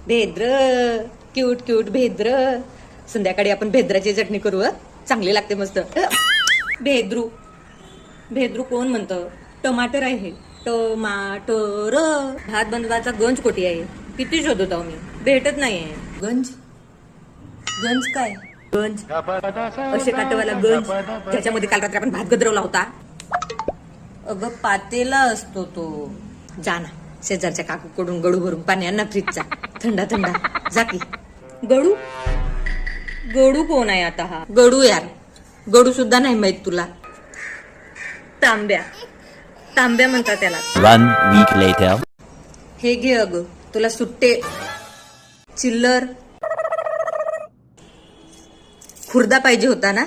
भेद्र, cute cute भेद्र. संध्याकाळी आपण भेद्राची चटणी करू. चांगली लागते मस्त. भेद्रू, भेद्रू कोण म्हणतं? टमाटर आहे हे, टमाटर. भात बनवायचा गंज कोटी आहे. किती शोधत आहो मी, भेटत नाहीये. गंज, गंज काय? गंज असे काटवाला गंज, ज्याच्यामध्ये काल रात्री आपण भात गजरवला होता. अगं पातेला असतो तो. जा ना शेजारच्या काकूकडून गडू भरून पाणी आण ना फ्रीजचा, थंडा थंडा. जा की. गडू, गडू कोण आहे आता हा? गडू यार, गडू सुद्धा नाही माहित तुला. तांब्या, तांब्या म्हणतात त्याला. 1 week later. हे घे अगं, तुला सुट्टे चिल्लर. खुर्दा पाहिजे होता ना?